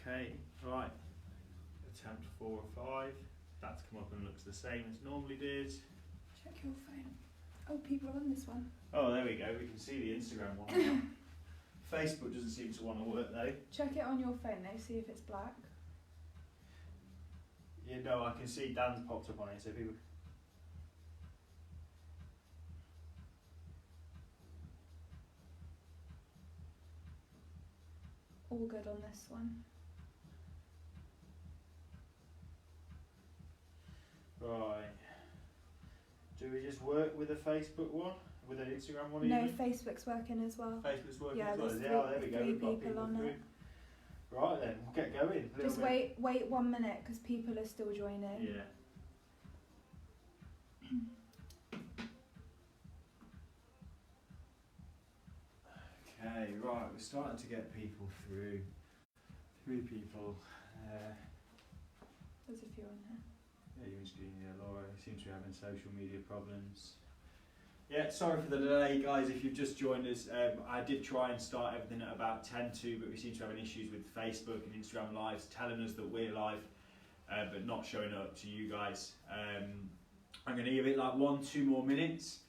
Okay, right. Attempt 4 or 5. That's come up and looks the same as normally did. Check your phone. Oh, people are on this one. Oh, there we go. We can see the Instagram one now. Facebook doesn't seem to want to work though. Check it on your phone though, see if it's black. Yeah, no, I can see Dan's popped up on it, so people. All good on this one. Right. Do we just work with a Facebook one? With an Instagram one No, even? Facebook's working as well. Facebook's working Yeah, as well. there's There we go. three We've got people on through. it. Right then, we'll get going. Just wait 1 minute because people are still joining. Yeah. Okay, right, we're starting to get people through. 3 people. There's a few on here. Yeah, you screen, Laura seems to be having social media problems. Yeah, sorry for the delay, guys. If you've just joined us, I did try and start everything at about 10 to, but we seem to have issues with Facebook and Instagram lives telling us that we're live, but not showing up to you guys. I'm going to give it like 1-2 more minutes,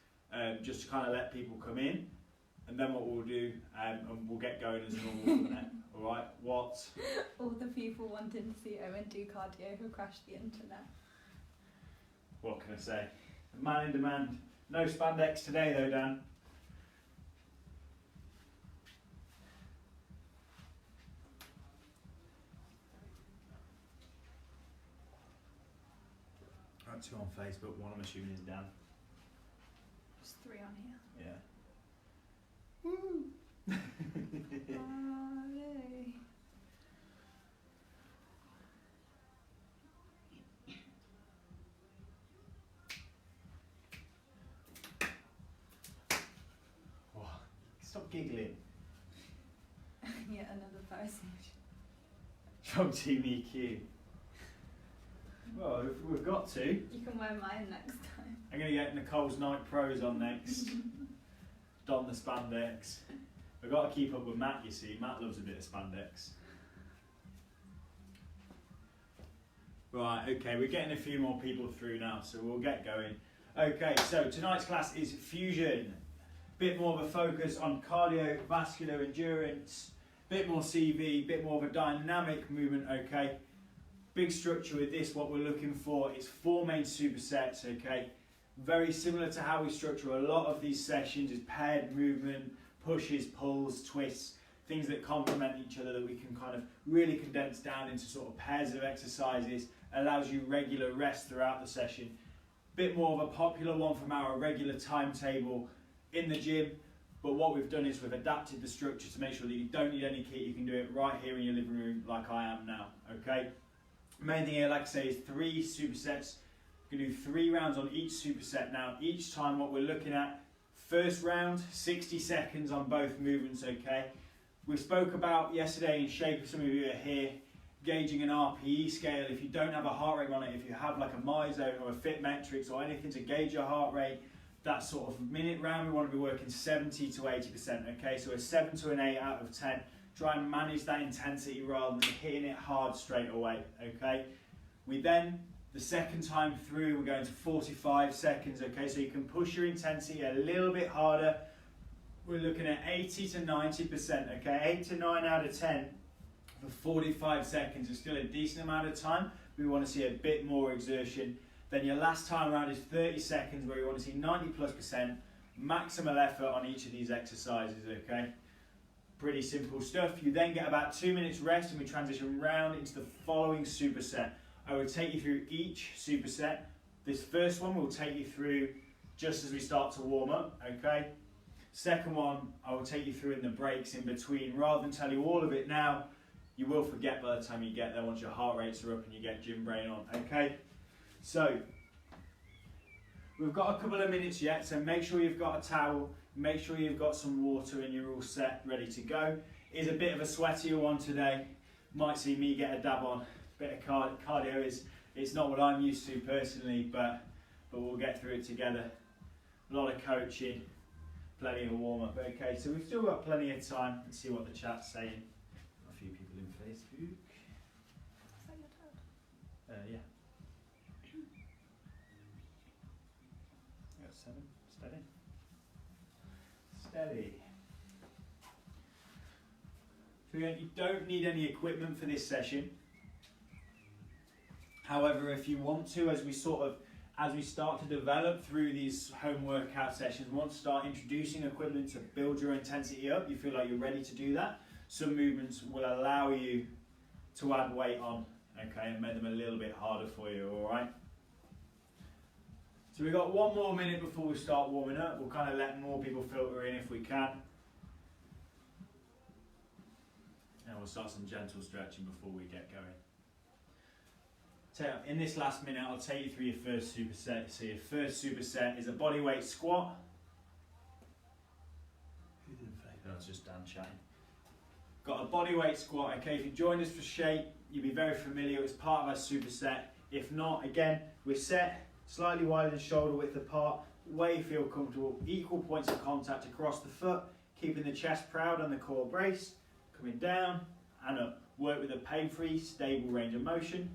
just to kind of let people come in, and then what we'll do, and we'll get going as normal from there. All right, what? All the people wanting to see Owen do cardio who crashed the internet. What can I say? A man in demand. No spandex today though, Dan. Right, 2 on Facebook, 1 I'm assuming is Dan. There's 3 on here. Yeah. Woo! Hooray. Stop giggling. Yeah, another person. From Team EQ. Well, if we've got to. You can wear mine next time. I'm going to get Nicole's Night Pros on next. Don the spandex. We've got to keep up with Matt, you see. Matt loves a bit of spandex. Right, okay, we're getting a few more people through now, so we'll get going. Okay, so tonight's class is fusion. Bit more of a focus on cardiovascular endurance, bit more CV, bit more of a dynamic movement, okay? Big structure with this, what we're looking for is 4 main supersets, okay? Very similar to how we structure a lot of these sessions is paired movement, pushes, pulls, twists, things that complement each other that we can kind of really condense down into sort of pairs of exercises, allows you regular rest throughout the session. Bit more of a popular one from our regular timetable in the gym, but what we've done is we've adapted the structure to make sure that you don't need any kit, you can do it right here in your living room like I am now, okay? Main thing here, like I say, is 3 supersets. We're going to do 3 rounds on each superset now. Each time what we're looking at, first round, 60 seconds on both movements, okay? We spoke about yesterday in shape, if some of you are here, gauging an RPE scale. If you don't have a heart rate on it, if you have like a MyZone or a FitMetrics or anything to gauge your heart rate, that sort of minute round we want to be working 70 to 80%, okay? So a 7 to an 8 out of 10. Try and manage that intensity rather than hitting it hard straight away, okay? We then, the second time through, we're going to 45 seconds, okay? So you can push your intensity a little bit harder. We're looking at 80 to 90%, okay? 8 to 9 out of 10 for 45 seconds is still a decent amount of time. We want to see a bit more exertion. Then your last time around is 30 seconds where you want to see 90+%, maximal effort on each of these exercises, okay? Pretty simple stuff. You then get about 2 minutes rest and we transition round into the following superset. I will take you through each superset. This first one will take you through just as we start to warm up, okay? Second one, I will take you through in the breaks in between. Rather than tell you all of it now, you will forget by the time you get there once your heart rates are up and you get gym brain on, okay? So, we've got a couple of minutes yet, so make sure you've got a towel, make sure you've got some water and you're all set, ready to go. It's a bit of a sweatier one today. Might see me get a dab on. A bit of cardio it's not what I'm used to personally, but we'll get through it together. A lot of coaching, plenty of warm-up. Okay, so we've still got plenty of time. Let's see what the chat's saying. A few people in Facebook. Yeah. Got 7. Steady. Steady. So again, you don't need any equipment for this session. However, if you want to, as we start to develop through these home workout sessions, want to start introducing equipment to build your intensity up, you feel like you're ready to do that, some movements will allow you to add weight on, okay, and make them a little bit harder for you, alright? So we've got 1 more minute before we start warming up. We'll kind of let more people filter in if we can. And we'll start some gentle stretching before we get going. So in this last minute, I'll take you through your first superset. So your first superset is a bodyweight squat. That's just Dan chatting. Got a bodyweight squat. Okay, if you joined us for shape, you'll be very familiar. It's part of our superset. If not, again, we're set slightly wider than shoulder width apart, where you feel comfortable. Equal points of contact across the foot, keeping the chest proud and the core braced. Coming down and up. Work with a pain-free, stable range of motion.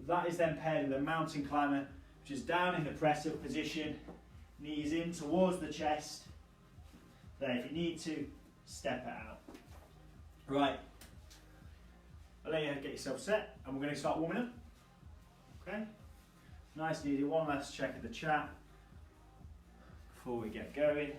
That is then paired with a mountain climber, which is down in the press-up position, knees in towards the chest. Then if you need to, step it out. Right, I'll let you get yourself set and we're going to start warming up. Okay, nice and easy. One last check of the chat before we get going.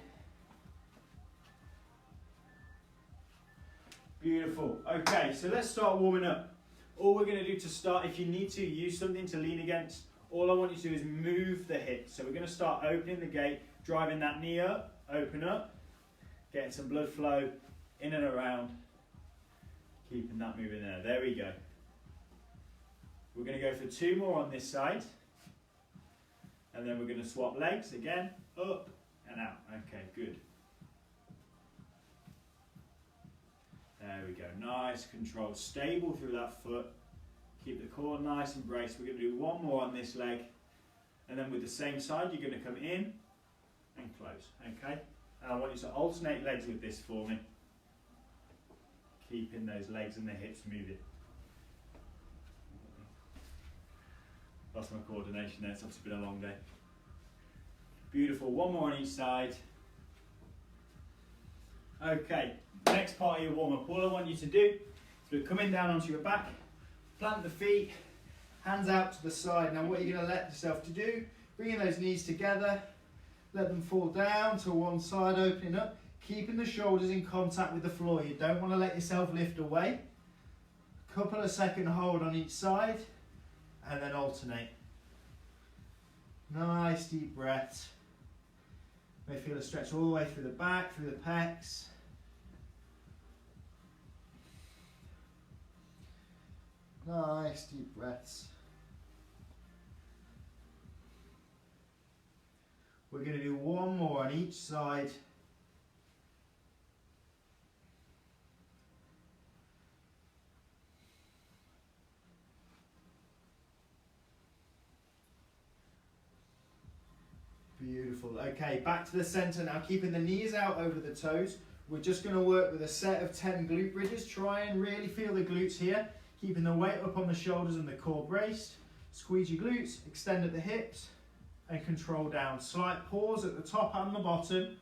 Beautiful. Okay, so let's start warming up. All we're going to do to start, if you need to use something to lean against, all I want you to do is move the hips. So we're going to start opening the gate, driving that knee up, open up, getting some blood flow in and around, keeping that moving there. There we go. We're going to go for 2 more on this side, and then we're going to swap legs again, up and out. Okay, good. There we go, nice control, stable through that foot. Keep the core nice and braced. We're going to do 1 more on this leg. And then with the same side, you're going to come in and close, okay? And I want you to alternate legs with this for me. Keeping those legs and the hips moving. Lost my coordination there, it's obviously been a long day. Beautiful, 1 more on each side. Okay, next part of your warm-up, all I want you to do is come in down onto your back, plant the feet, hands out to the side. Now what you're going to let yourself to do, bringing those knees together, let them fall down to one side, opening up, keeping the shoulders in contact with the floor. You don't want to let yourself lift away. Couple of second hold on each side, and then alternate. Nice deep breaths. You may feel a stretch all the way through the back, through the pecs. Nice deep breaths. We're going to do 1 more on each side. Beautiful. Okay, back to the center now, keeping the knees out over the toes. We're just going to work with a set of 10 glute bridges. Try and really feel the glutes here, keeping the weight up on the shoulders and the core braced. Squeeze your glutes, extend at the hips, and control down. Slight pause at the top and the bottom.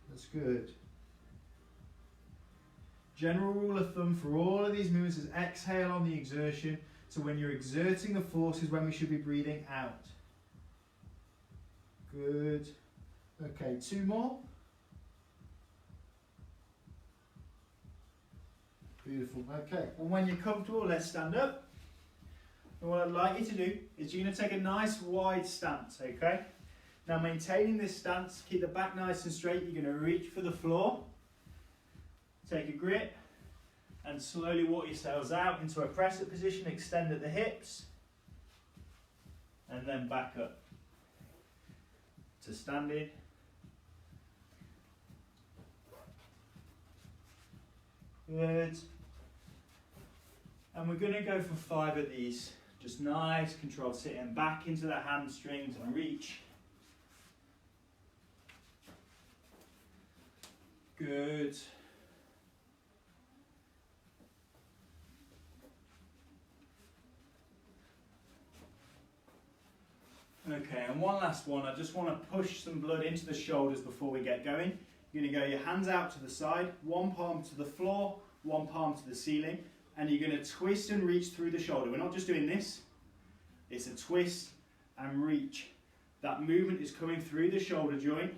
That's good. General rule of thumb for all of these movements is exhale on the exertion. So when you're exerting the force is when we should be breathing out. Good. Okay, 2 more. Beautiful. Okay, and when you're comfortable, let's stand up. And what I'd like you to do is you're going to take a nice wide stance, okay? Now maintaining this stance, keep the back nice and straight. You're going to reach for the floor. Take a grip. And slowly walk yourselves out into a press-up position, extend at the hips, and then back up to standing. Good. And we're going to go for 5 of these. Just nice, controlled sitting back into the hamstrings and reach. Good. Okay, and one last one. I just want to push some blood into the shoulders before we get going. You're going to go your hands out to the side, one palm to the floor, one palm to the ceiling, and you're going to twist and reach through the shoulder. We're not just doing this, it's a twist and reach. That movement is coming through the shoulder joint,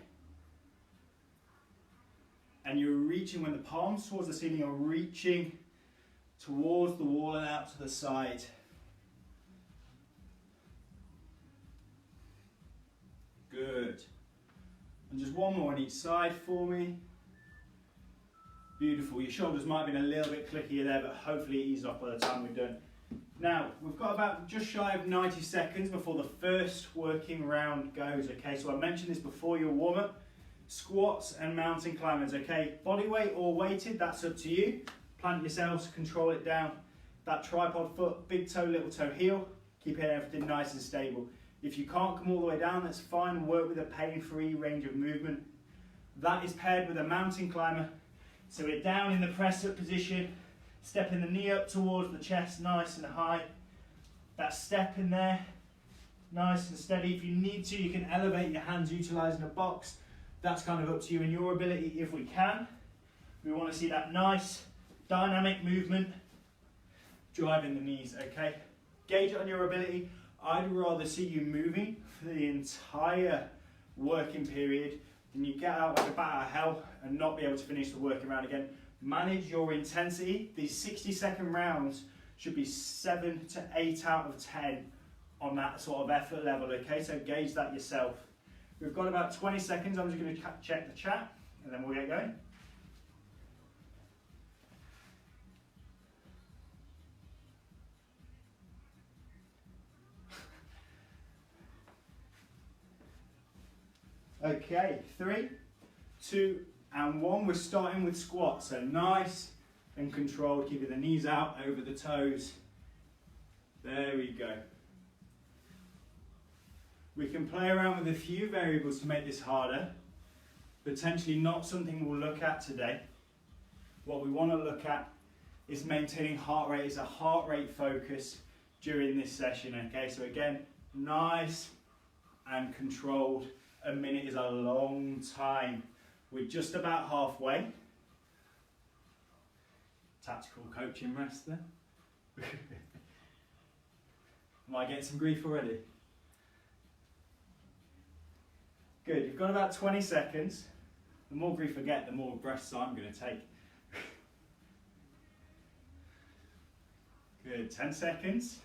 and you're reaching, when the palms towards the ceiling, you're reaching towards the wall and out to the side. Good. And just one more on each side for me. Beautiful. Your shoulders might have been a little bit clickier there, but hopefully it eased off by the time we're done. Now, we've got about just shy of 90 seconds before the first working round goes, okay? So I mentioned this before your warm-up. Squats and mountain climbers, okay? Body weight or weighted, that's up to you. Plant yourselves, control it down. That tripod foot, big toe, little toe, heel. Keep everything nice and stable. If you can't come all the way down, that's fine. Work with a pain-free range of movement. That is paired with a mountain climber. So we're down in the press-up position, stepping the knee up towards the chest, nice and high. That step in there, nice and steady. If you need to, you can elevate your hands utilising a box. That's kind of up to you and your ability. If we can, we want to see that nice dynamic movement, driving the knees, okay? Gauge it on your ability. I'd rather see you moving for the entire working period than you get out like a bat out of hell and not be able to finish the working round again. Manage your intensity. These 60-second rounds should be 7 to 8 out of 10 on that sort of effort level, okay? So gauge that yourself. We've got about 20 seconds. I'm just going to check the chat and then we'll get going. Okay, 3, 2, and 1. We're starting with squats. So nice and controlled, keeping the knees out over the toes. There we go. We can play around with a few variables to make this harder. Potentially not something we'll look at today. What we want to look at is maintaining heart rate. It's a heart rate focus during this session, okay? So again, nice and controlled. A minute is a long time. We're just about halfway. Tactical coaching rest there. Am I getting some grief already? Good, you've got about 20 seconds. The more grief I get, the more breaths I'm going to take. Good, 10 seconds.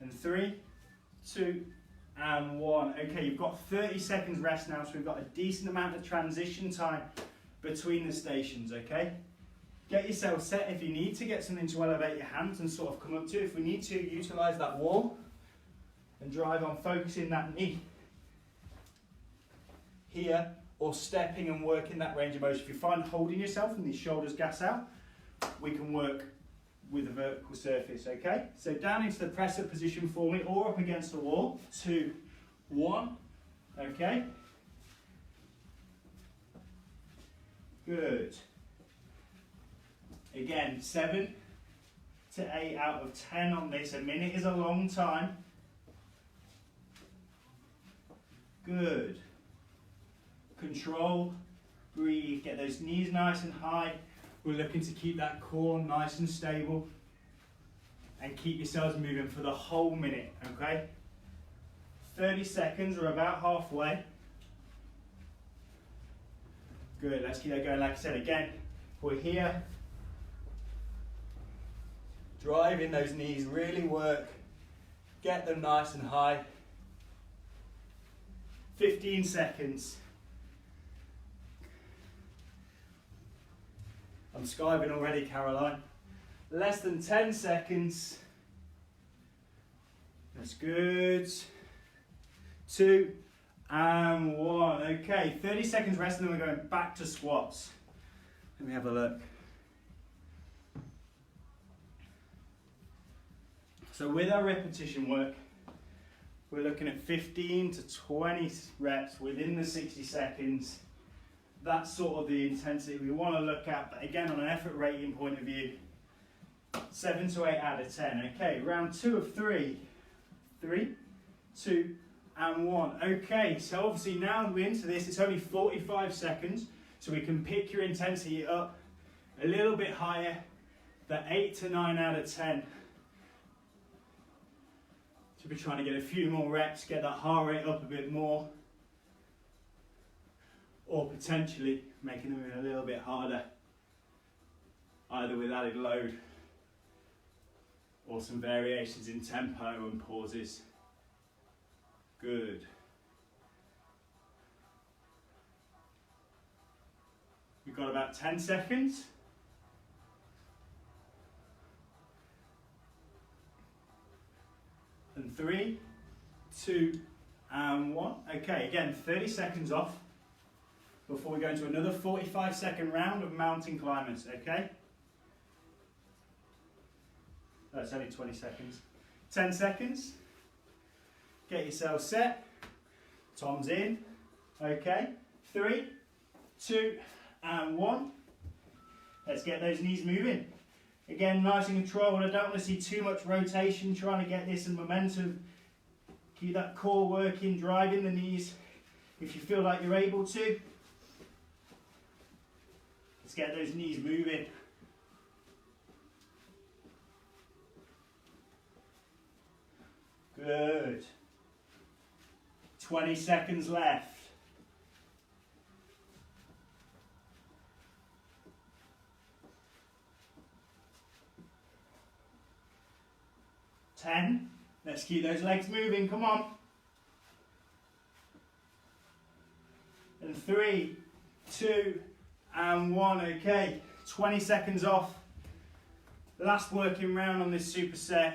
And 3, 2, and 1. Okay, you've got 30 seconds rest now, so we've got a decent amount of transition time between the stations, okay? Get yourself set if you need to, get something to elevate your hands and sort of come up to. If we need to, utilise that wall and drive on focusing that knee here, or stepping and working that range of motion. If you find holding yourself and these shoulders gas out, we can work with a vertical surface, okay? So down into the press-up position for me, or up against the wall. 2, 1, okay? Good. Again, 7 to 8 out of 10 on this. A minute is a long time. Good. Control, breathe, get those knees nice and high. We're looking to keep that core nice and stable and keep yourselves moving for the whole minute, okay? 30 seconds, we're about halfway. Good, let's keep that going. Like I said, again, we're here. Driving those knees, really work. Get them nice and high. 15 seconds. I'm skiving already, Caroline. Less than 10 seconds. That's good. 2 and 1. Okay, 30 seconds rest and then we're going back to squats. Let me have a look. So with our repetition work, we're looking at 15 to 20 reps within the 60 seconds. That's sort of the intensity we want to look at, but again, on an effort rating point of view, 7 to 8 out of 10. Okay, round 2 of 3. 3, 2, and 1. Okay, so obviously now we're into this. It's only 45 seconds, so we can pick your intensity up a little bit higher, the 8 to 9 out of 10. So we're trying to get a few more reps, get that heart rate up a bit more, or potentially making them a little bit harder, either with added load or some variations in tempo and pauses. Good. We've got about 10 seconds. And 3, 2, and 1. Okay, again, 30 seconds off before we go into another 45-second round of mountain climbers, okay? That's only 20 seconds. 10 seconds. Get yourself set. Tom's in. Okay. 3, 2, and 1. Let's get those knees moving. Again, nice and controlled. I don't want to see too much rotation, trying to get this in momentum. Keep that core working, driving the knees if you feel like you're able to. Let's get those knees moving. Good. 20 seconds left. 10. Let's keep those legs moving, come on. And 3, 2, and 1. Okay, 20 seconds off. Last working round on this superset.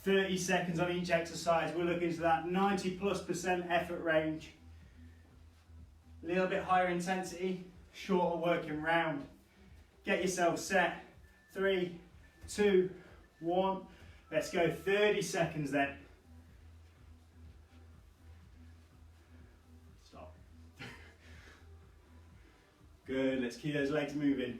30 seconds on each exercise. We're looking to that 90+% effort range. A little bit higher intensity, shorter working round. Get yourself set. 3, 2, 1. Let's go 30 seconds then. Stop. Good, let's keep those legs moving.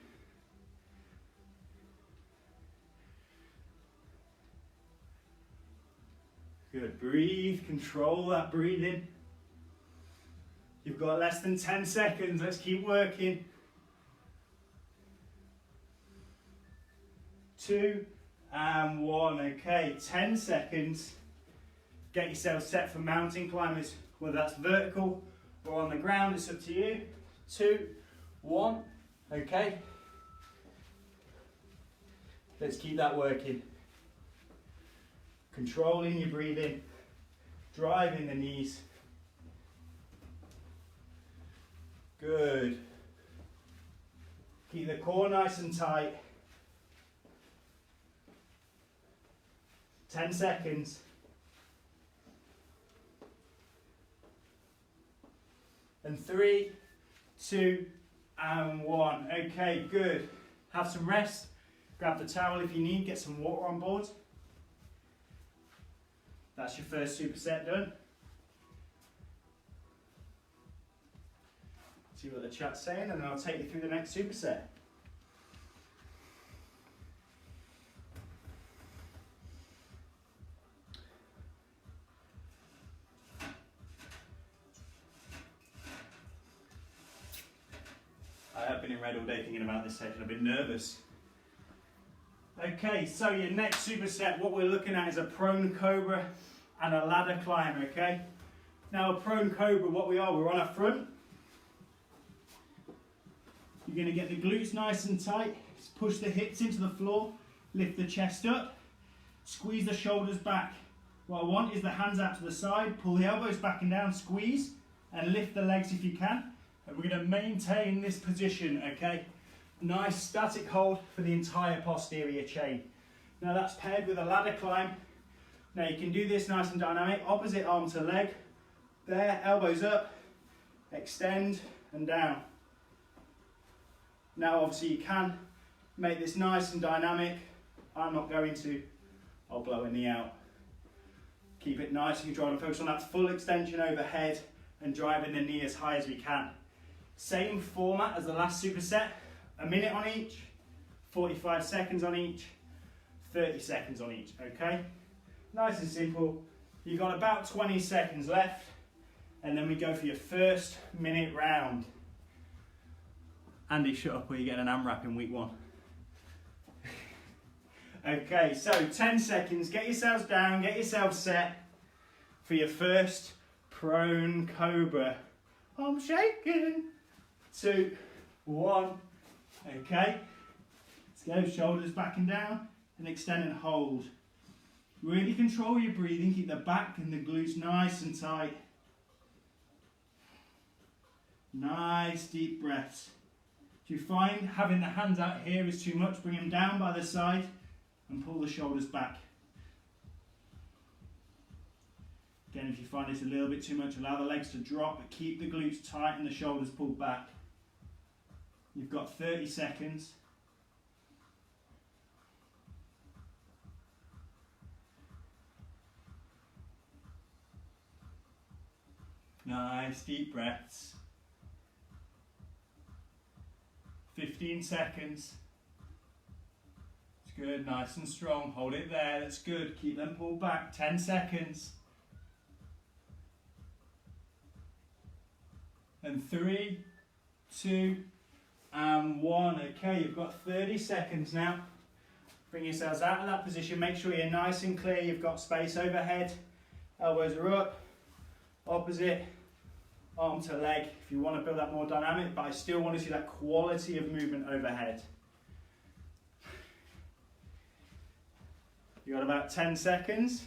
Good, breathe, control that breathing. You've got less than 10 seconds, let's keep working. 2, and 1, okay, 10 seconds. Get yourself set for mountain climbers, whether that's vertical or on the ground, it's up to you. 2, 1, okay. Let's keep that working. Controlling your breathing, driving the knees. Good. Keep the core nice and tight. 10 seconds. And 3, 2, and 1. Okay, good. Have some rest. Grab the towel if you need. Get some water on board. That's your first superset done. See what the chat's saying, and then I'll take you through the next superset. I have been in red all day thinking about this session. I've been nervous. Okay, so your next superset, what we're looking at is a prone cobra and a ladder climb, okay? Now a prone cobra, what we're on our front. You're going to get the glutes nice and tight, push the hips into the floor, lift the chest up, squeeze the shoulders back. What I want is the hands out to the side, pull the elbows back and down, squeeze, and lift the legs if you can. And we're going to maintain this position, okay? Nice static hold for the entire posterior chain. Now that's paired with a ladder climb. Now you can do this nice and dynamic, opposite arm to leg. There, elbows up, extend and down. Now obviously you can make this nice and dynamic. I'm not going to, I'll blow a knee out. Keep it nice and controlled and focus on that full extension overhead and driving the knee as high as we can. Same format as the last superset, a minute on each, 45 seconds on each, 30 seconds on each, okay? Nice and simple. You've got about 20 seconds left, and then we go for your first minute round. Andy, shut up or you're getting an AMRAP in week 1. Okay, so 10 seconds, get yourselves down, get yourselves set for your first prone cobra. I'm shaking. 2, 1, okay. Let's go, shoulders back and down, and extend and hold. Really control your breathing, keep the back and the glutes nice and tight. Nice deep breaths. If you find having the hands out here is too much, bring them down by the side and pull the shoulders back. Again, if you find this a little bit too much, allow the legs to drop, but keep the glutes tight and the shoulders pulled back. You've got 30 seconds. Nice deep breaths. 15 seconds. It's good, nice and strong. Hold it there, that's good. Keep them pulled back. 10 seconds. And 3, 2, and 1. Okay, you've got 30 seconds now. Bring yourselves out of that position. Make sure you're nice and clear. You've got space overhead. Elbows are up. Opposite. Arm to leg. If you want to build that more dynamic, but I still want to see that quality of movement overhead. You've got about 10 seconds.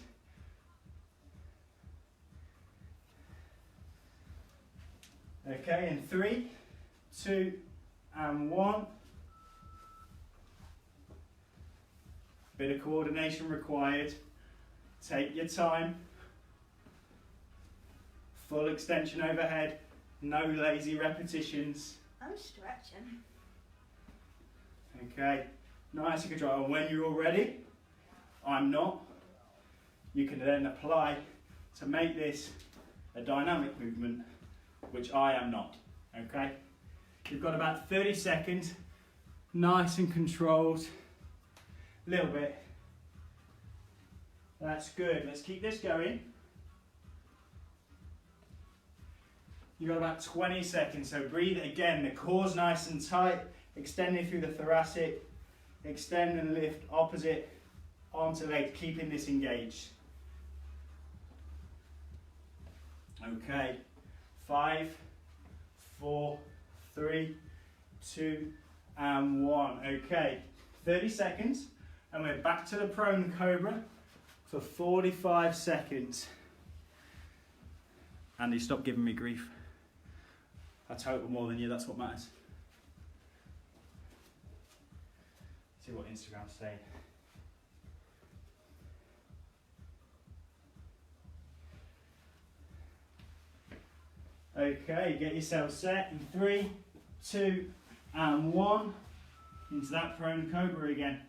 Okay, in 3, 2, and 1. Bit of coordination required. Take your time. Full extension overhead. No lazy repetitions. I'm stretching. Okay, nice and control. And when you're all ready, I'm not, you can then apply to make this a dynamic movement, which I am not, okay? You've got about 30 seconds, nice and controlled, a little bit. That's good, let's keep this going. You've got about 20 seconds, so breathe again, the core's nice and tight, extending through the thoracic, extend and lift opposite, arm to leg, keeping this engaged. Okay, 5, 4, 3, 2, and 1. Okay, 30 seconds, and we're back to the prone cobra for 45 seconds. Andy, stop giving me grief. I total more than you, that's what matters. See what Instagram's saying. Okay, get yourself set in 3, 2, and 1. Into that prone cobra again.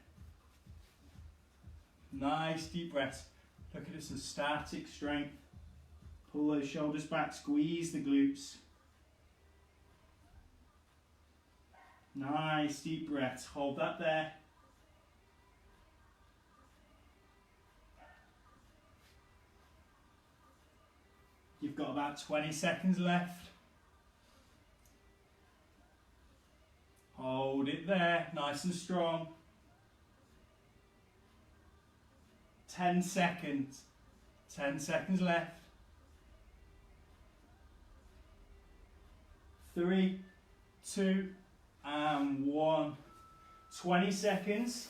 Nice deep breaths. Look at this as static strength. Pull those shoulders back, squeeze the glutes. Nice deep breaths. Hold that there. You've got about 20 seconds left. Hold it there, nice and strong. 10 seconds. 10 seconds left. 3, 2, and 1. 20 seconds.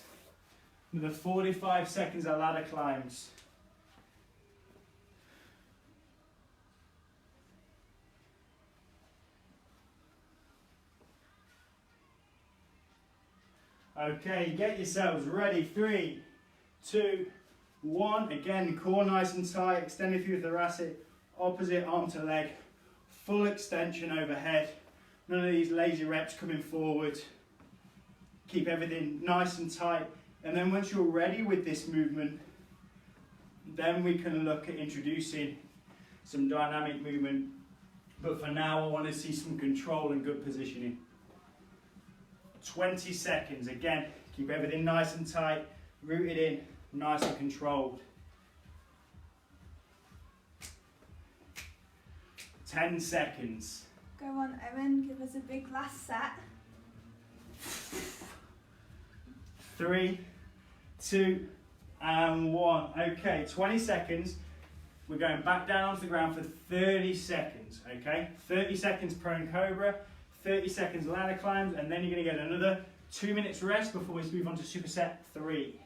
Another 45 seconds of ladder climbs. Okay, get yourselves ready. 3, 2, 1. Again, core nice and tight, extended through the thoracic, opposite arm to leg, full extension overhead. None of these lazy reps coming forward. Keep everything nice and tight. And then once you're ready with this movement, then we can look at introducing some dynamic movement. But for now, I want to see some control and good positioning. 20 seconds. Again, Keep everything nice and tight, rooted in, nice and controlled. 10 seconds. Go on, Owen, give us a big last set. 3, 2, and 1. Okay, 20 seconds. We're going back down onto the ground for 30 seconds, okay? 30 seconds prone cobra, 30 seconds ladder climbs, and then you're going to get another 2 minutes rest before we move on to superset 3.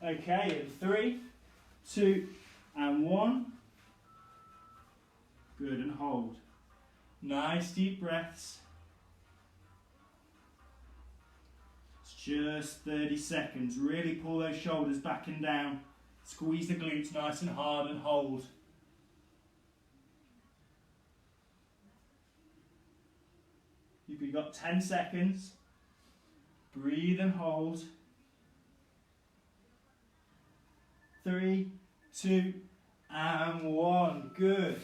Okay, in 3, 2, and 1. Good, and hold. Nice deep breaths. It's just 30 seconds. Really pull those shoulders back and down. Squeeze the glutes nice and hard and hold. You've got 10 seconds. Breathe and hold. 3, 2, and 1. Good.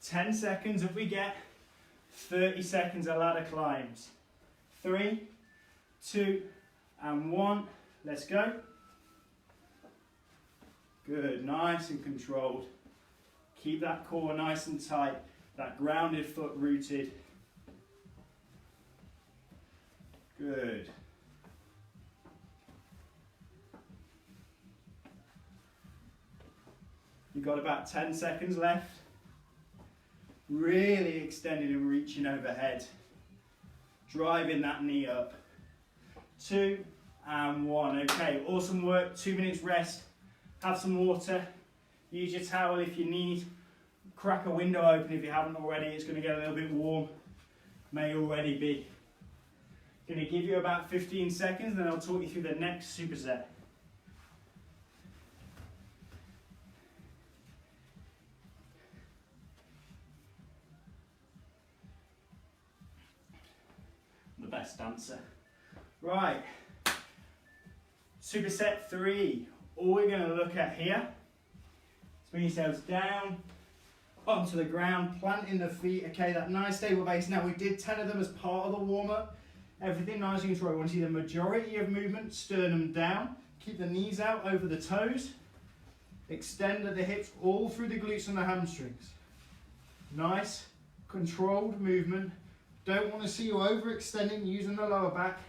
10 seconds if we get. 30 seconds of ladder climbs. 3, 2, and 1. Let's go. Good. Nice and controlled. Keep that core nice and tight. That grounded foot rooted. Good. You've got about 10 seconds left. Really extending and reaching overhead. Driving that knee up. 2 and 1. Okay, awesome work. 2 minutes rest. Have some water. Use your towel if you need. Crack a window open if you haven't already. It's going to get a little bit warm. May already be. Going to give you about 15 seconds, then I'll talk you through the next superset. The best dancer. Right. Superset 3. All we're going to look at here is bring yourselves down onto the ground, planting the feet. Okay, that nice stable base. Now we did 10 of them as part of the warm-up. Everything nice and controlled. We want to see the majority of movement, sternum down. Keep the knees out over the toes. Extend at the hips all through the glutes and the hamstrings. Nice, controlled movement. Don't want to see you overextending using the lower back.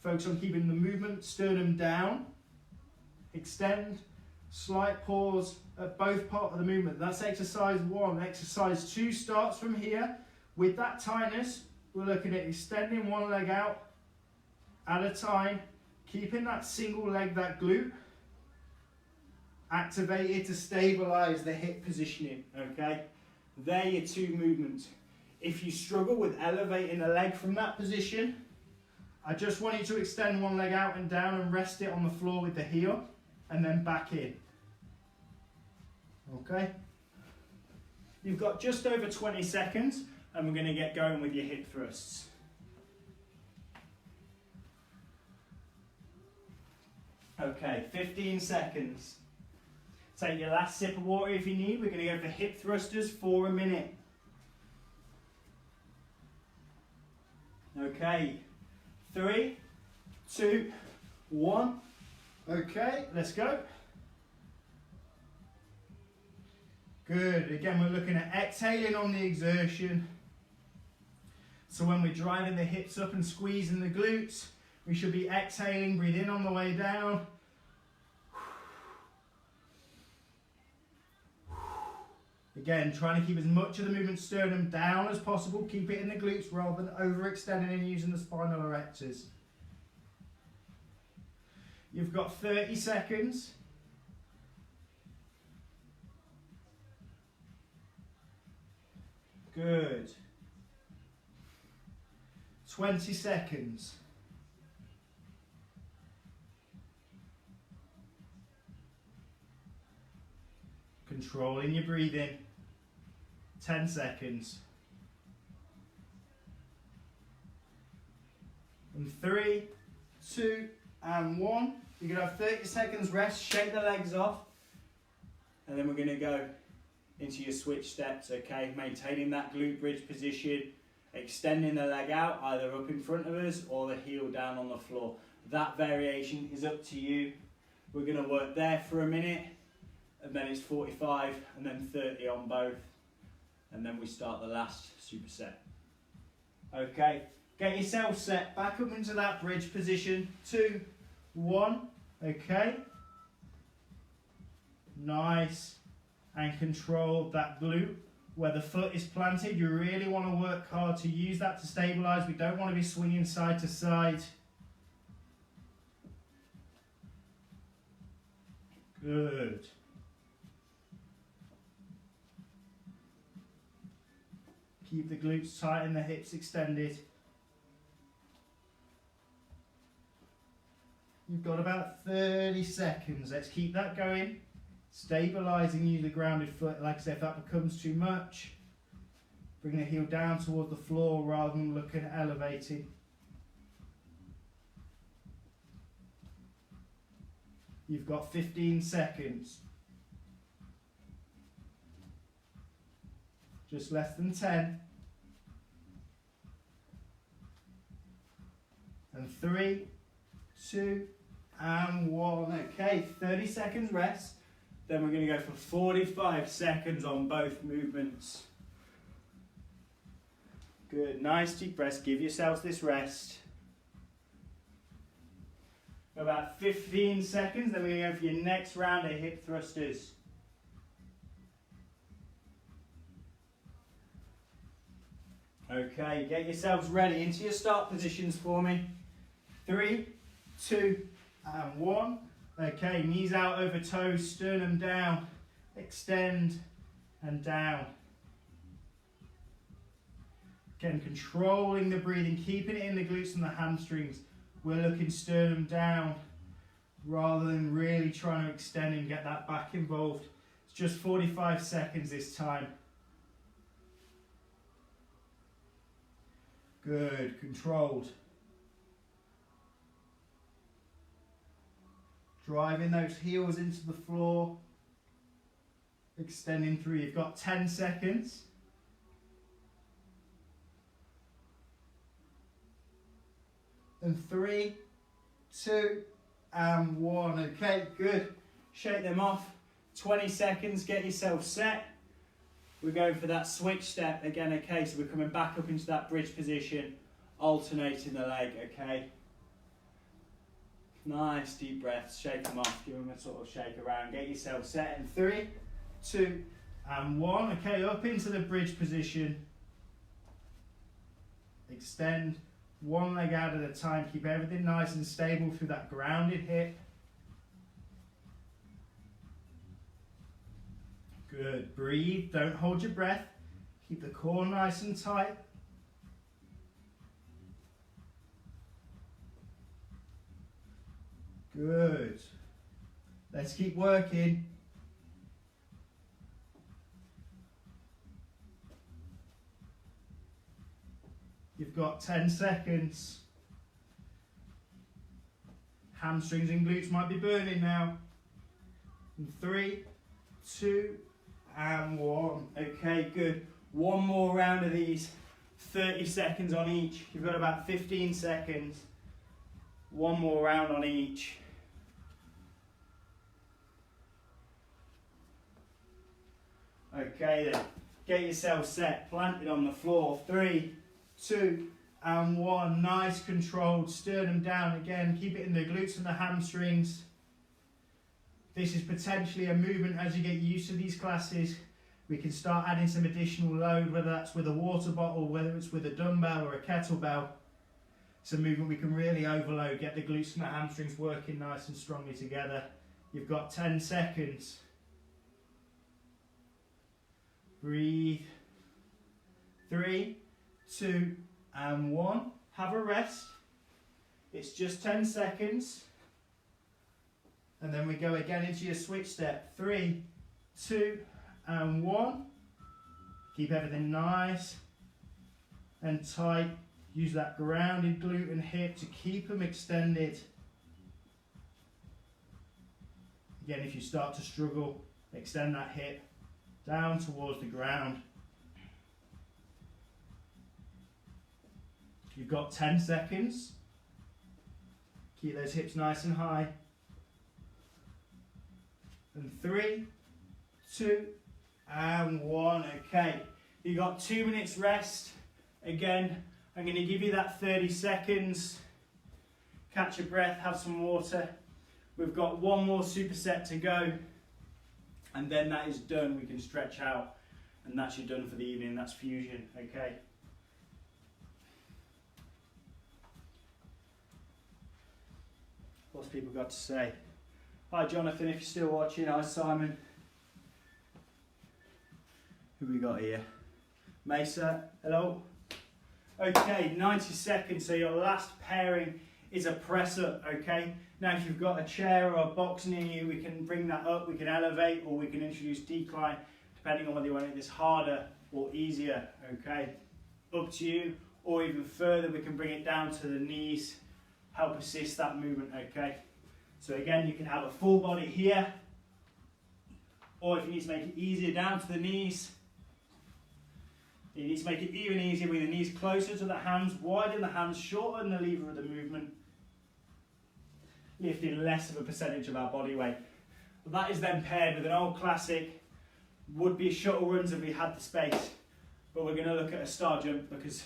Focus on keeping the movement, sternum down. Extend, slight pause at both parts of the movement. That's exercise 1. Exercise 2 starts from here. With that tightness, we're looking at extending one leg out at a time, keeping that single leg, that glute, activated to stabilize the hip positioning, okay? They're your 2 movements. If you struggle with elevating the leg from that position, I just want you to extend one leg out and down and rest it on the floor with the heel, and then back in, okay? You've got just over 20 seconds. And we're going to get going with your hip thrusts. Okay, 15 seconds. Take your last sip of water if you need. We're going to go for hip thrusters for a minute. Okay, 3, 2, 1. Okay, let's go. Good. Again, we're looking at exhaling on the exertion. So when we're driving the hips up and squeezing the glutes, we should be exhaling, breathe in on the way down. Again, trying to keep as much of the movement sternum down as possible. Keep it in the glutes rather than overextending and using the spinal erectors. You've got 30 seconds. Good. 20 seconds. Controlling your breathing. 10 seconds. And 3, 2, and 1. You're going to have 30 seconds rest, shake the legs off, and then we're going to go into your switch steps, okay? Maintaining that glute bridge position, extending the leg out either up in front of us or the heel down on the floor. That variation is up to you. We're going to work there for a minute, and then it's 45 and then 30 on both, and then we start the last superset. Okay, get yourself set back up into that bridge position. 2, 1, okay. Nice, and control that glute where the foot is planted. You really want to work hard to use that to stabilize. We don't want to be swinging side to side. Good. Keep the glutes tight and the hips extended. You've got about 30 seconds. Let's keep that going. Stabilising, use the grounded foot. Like I said, if that becomes too much, bring the heel down toward the floor rather than looking at elevating. You've got 15 seconds. Just less than 10. And 3, 2, and 1. Okay, 30 seconds rest. Then we're going to go for 45 seconds on both movements. Good, nice deep breaths. Give yourselves this rest. About 15 seconds, then we're going to go for your next round of hip thrusters. Okay, get yourselves ready into your start positions for me. 3, 2, and 1. Okay, knees out over toes, sternum down, extend and down. Again, controlling the breathing, keeping it in the glutes and the hamstrings. We're looking sternum down rather than really trying to extend and get that back involved. It's just 45 seconds this time. Good, controlled. Driving those heels into the floor. Extending through. You've got 10 seconds. And 3, 2, and 1. Okay, good. Shake them off. 20 seconds, get yourself set. We're going for that switch step again, okay, so we're coming back up into that bridge position, alternating the leg, okay. Nice deep breaths, shake them off, give them a sort of shake around, get yourself set in 3, 2, and 1. Okay, up into the bridge position. Extend one leg out at a time, keep everything nice and stable through that grounded hip. Good, breathe, don't hold your breath, keep the core nice and tight. Good, let's keep working. You've got 10 seconds. Hamstrings and glutes might be burning now. In 3, 2, and 1. Okay, good. One more round of these. 30 seconds on each. You've got about 15 seconds. One more round on each. Okay then. Get yourself set. Planted on the floor. 3, 2, and 1. Nice controlled. Sternum down again. Keep it in the glutes and the hamstrings. This is potentially a movement as you get used to these classes. We can start adding some additional load, whether that's with a water bottle, whether it's with a dumbbell or a kettlebell. It's a movement we can really overload, get the glutes and the hamstrings working nice and strongly together. You've got 10 seconds. Breathe. 3, 2, and 1. Have a rest. It's just 10 seconds. And then we go again into your switch step. 3, 2, and 1. Keep everything nice and tight. Use that grounded glute and hip to keep them extended. Again, if you start to struggle, extend that hip down towards the ground. You've got 10 seconds. Keep those hips nice and high. And 3, 2, and 1. Okay, you've got 2 minutes rest. Again, I'm going to give you that 30 seconds. Catch your breath, have some water. We've got one more superset to go. And then that is done. We can stretch out. And that's you done for the evening. That's fusion. Okay. What's people got to say? Hi Jonathan, if you're still watching. Hi Simon. Who we got here? Mesa, hello. Okay, 90 seconds. So your last pairing is a press up, okay? Now if you've got a chair or a box near you, we can bring that up, we can elevate, or we can introduce decline, depending on whether you want it this harder or easier, okay? Up to you, or even further, we can bring it down to the knees, help assist that movement, okay? So again, you can have a full body here, or if you need to make it easier, down to the knees. You need to make it even easier, bring the knees closer to the hands, widen the hands, shorten the lever of the movement, lifting less of a percentage of our body weight. But that is then paired with an old classic, would be shuttle runs if we had the space, but we're going to look at a star jump because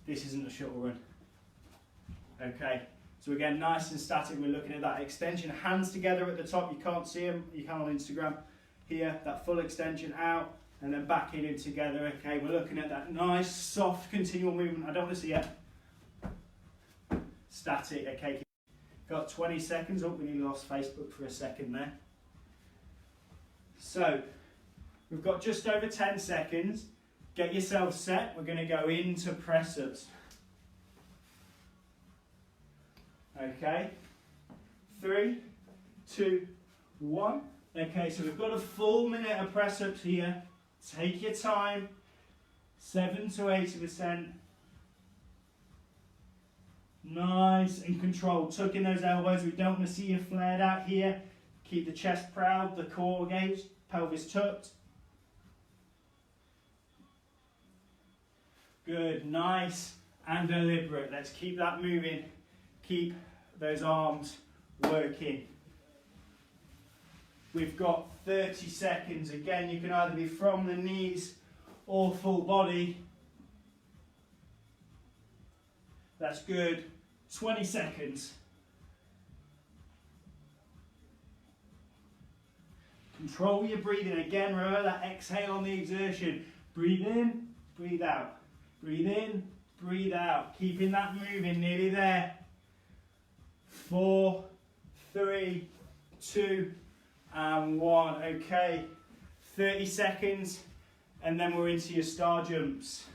this isn't a shuttle run. Okay, so again, nice and static, we're looking at that extension, hands together at the top, you can't see them, you can on Instagram, here, that full extension out, and then back in together. Okay, we're looking at that nice, soft, continual movement. I don't want to see it. Static, okay. Got 20 seconds. Oh, we nearly lost Facebook for a second there. So, we've got just over 10 seconds. Get yourself set. We're going to go into press-ups. Okay. 3, 2, 1. Okay, so we've got a full minute of press-ups here. Take your time, 7 to 80%. Nice and controlled. Tuck in those elbows. We don't want to see you flared out here. Keep the chest proud, the core engaged, pelvis tucked. Good, nice and deliberate. Let's keep that moving. Keep those arms working. We've got 30 seconds. Again, you can either be from the knees or full body. That's good. 20 seconds. Control your breathing. Again, remember that exhale on the exertion. Breathe in, breathe out. Breathe in, breathe out. Keeping that moving, nearly there. 4, 3, 2, and 1. Okay, 30 seconds, and then we're into your star jumps.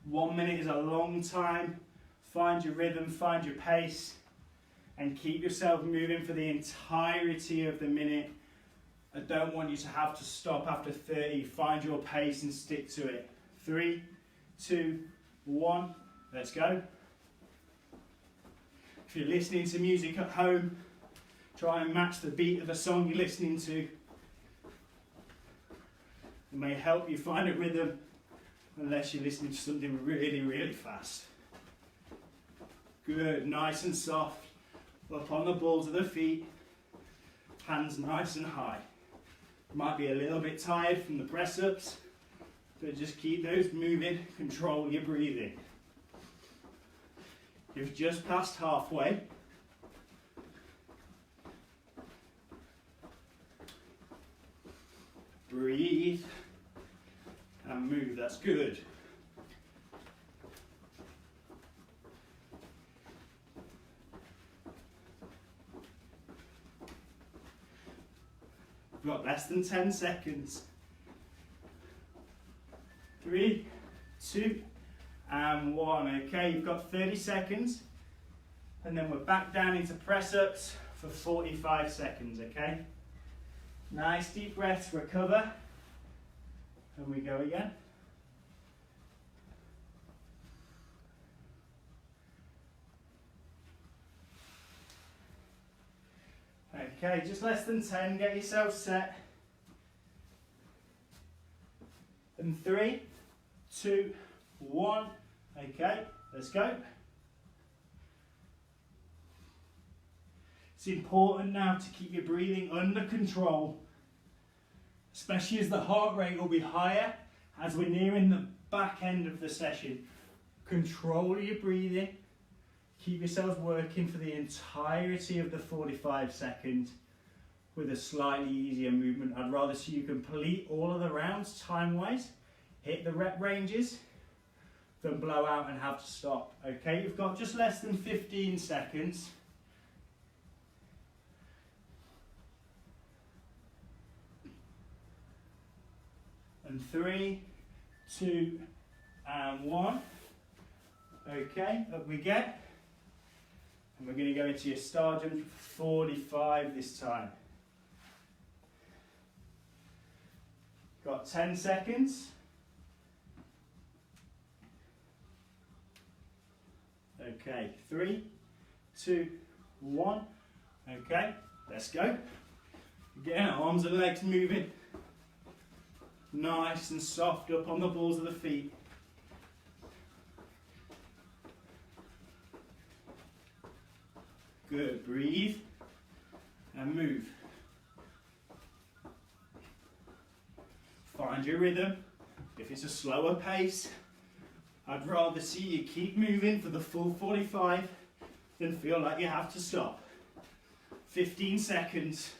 One minute is a long time. Find your rhythm, find your pace, and keep yourself moving for the entirety of the minute. I don't want you to have to stop after 30. Find your pace and stick to it. 3, 2, 1, let's go. If you're listening to music at home, try and match the beat of the song you're listening to. It may help you find a rhythm, unless you're listening to something really, really fast. Good, nice and soft. Up on the balls of the feet, hands nice and high. Might be a little bit tired from the press-ups, but just keep those moving, control your breathing. You've just passed halfway. Breathe and move, that's good. We've got less than 10 seconds. 3, 2, and 1. Okay, you've got 30 seconds. And then we're back down into press-ups for 45 seconds, okay? Nice deep breaths, recover. And we go again. Okay, just less than 10, get yourself set. And 3, 2, 1. Okay, let's go. It's important now to keep your breathing under control, especially as the heart rate will be higher as we're nearing the back end of the session. Control your breathing. Keep yourselves working for the entirety of the 45 seconds with a slightly easier movement. I'd rather see you complete all of the rounds time-wise, hit the rep ranges, than blow out and have to stop. Okay, you've got just less than 15 seconds. And 3, 2, and 1. Okay, up we get. And we're going to go into your star jump for 45 this time. Got 10 seconds. Okay, 3, 2, 1. Okay, let's go. Again, arms and legs moving. Nice and soft up on the balls of the feet. Good, breathe and move. Find your rhythm. If it's a slower pace, I'd rather see you keep moving for the full 45 than feel like you have to stop. 15 seconds.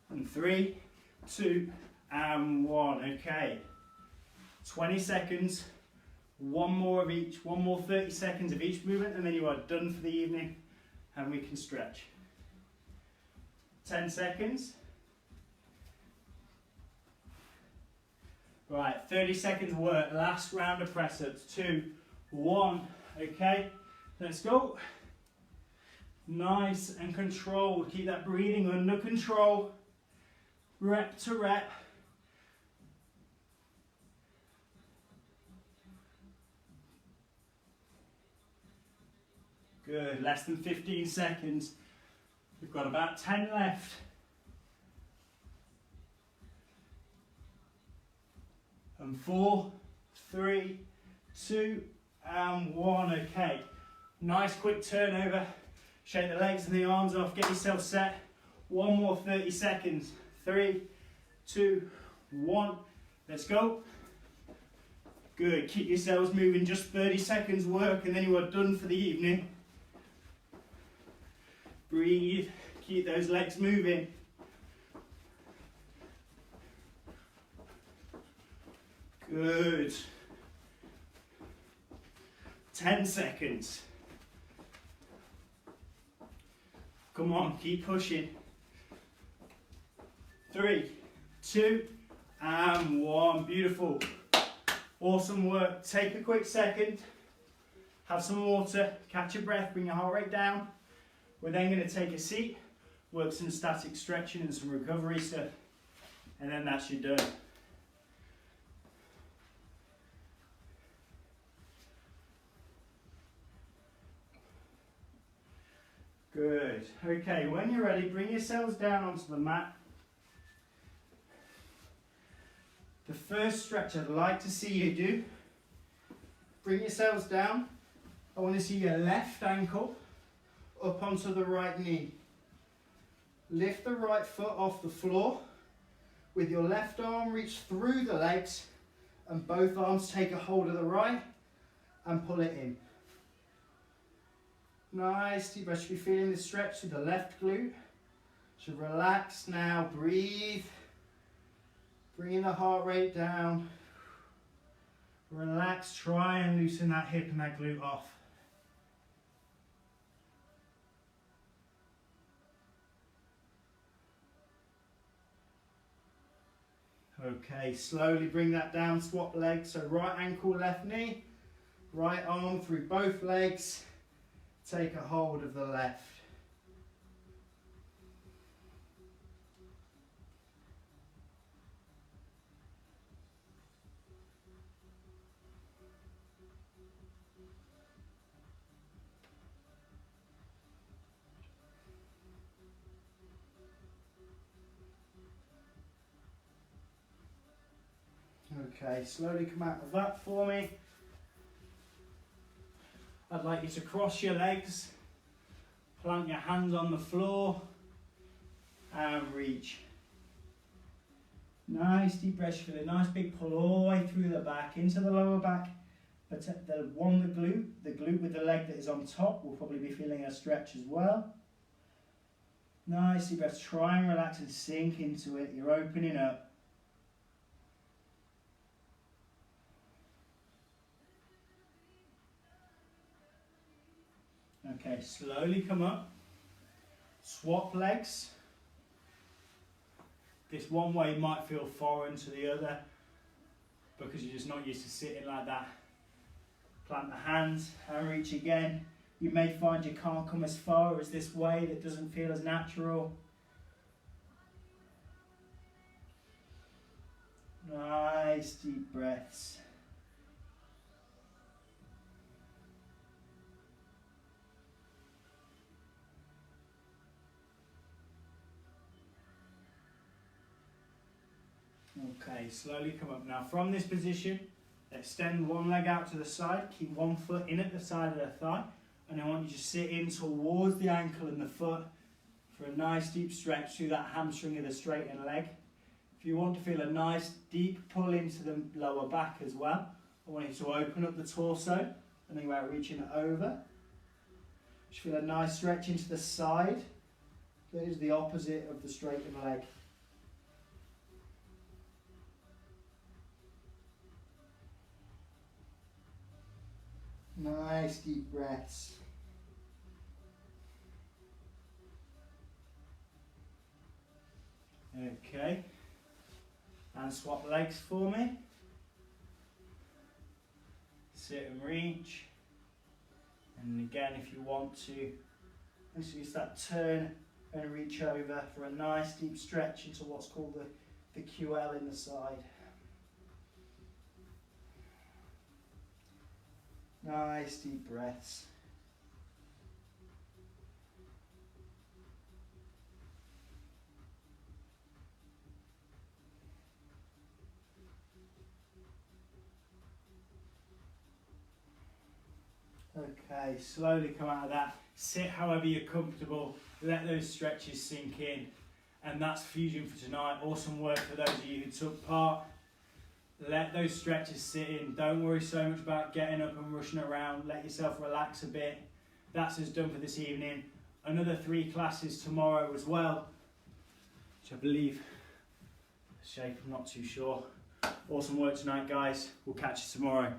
And 3, 2, and 1. Okay. 20 seconds. One more of each. One more 30 seconds of each movement, and then you are done for the evening, and we can stretch. 10 seconds. Right, 30 seconds work. Last round of press ups. 2, 1. Okay, let's go. Nice and controlled. Keep that breathing under control. Rep to rep. Good, less than 15 seconds. We've got about 10 left. And 4, 3, 2, and 1. Okay, nice quick turnover. Shake the legs and the arms off, get yourself set. One more 30 seconds. 3, 2, 1. Let's go. Good, keep yourselves moving, just 30 seconds work and then you are done for the evening. Breathe, keep those legs moving. Good. 10 seconds. Come on, keep pushing. 3, 2, and 1. Beautiful. Awesome work. Take a quick second. Have some water. Catch your breath. Bring your heart rate down. We're then going to take a seat. Work some static stretching and some recovery stuff. And then that's you done. Good. Okay, when you're ready, bring yourselves down onto the mat. The first stretch I'd like to see you do, bring yourselves down. I want to see your left ankle up onto the right knee. Lift the right foot off the floor. With your left arm, reach through the legs and both arms take a hold of the right and pull it in. Nice, you should be feeling the stretch through the left glute. So relax now, breathe. Bringing the heart rate down. Relax, try and loosen that hip and that glute off. Okay, slowly bring that down, swap legs. So right ankle, left knee, right arm through both legs. Take a hold of the left. Okay, slowly come out of that for me. I'd like you to cross your legs, plant your hands on the floor, and reach. Nice deep breath, feel a nice big pull all the way through the back, into the lower back. But the glute with the leg that is on top will probably be feeling a stretch as well. Nice deep breath, try and relax and sink into it, you're opening up. Okay, slowly come up, swap legs. This one way might feel foreign to the other because you're just not used to sitting like that. Plant the hands and reach again. You may find you can't come as far as this way, that doesn't feel as natural. Nice deep breaths. Okay, slowly come up. Now from this position, extend one leg out to the side, keep one foot in at the side of the thigh, and I want you to sit in towards the ankle and the foot for a nice deep stretch through that hamstring of the straightened leg. If you want to feel a nice deep pull into the lower back as well, I want you to open up the torso and think about reaching over. Just feel a nice stretch into the side. That is the opposite of the straightened leg. Nice deep breaths. Okay, and swap legs for me. Sit and reach. And again, if you want to, let's use that turn and reach over for a nice deep stretch into what's called the QL in the side. Nice deep breaths. Okay, slowly come out of that. Sit however you're comfortable. Let those stretches sink in. And that's fusion for tonight. Awesome work for those of you who took part. Let those stretches sit in. Don't worry so much about getting up and rushing around. Let yourself relax a bit. That's us done for this evening. Another 3 classes tomorrow as well, which I believe, shape, I'm not too sure. Awesome work tonight, guys. We'll catch you tomorrow.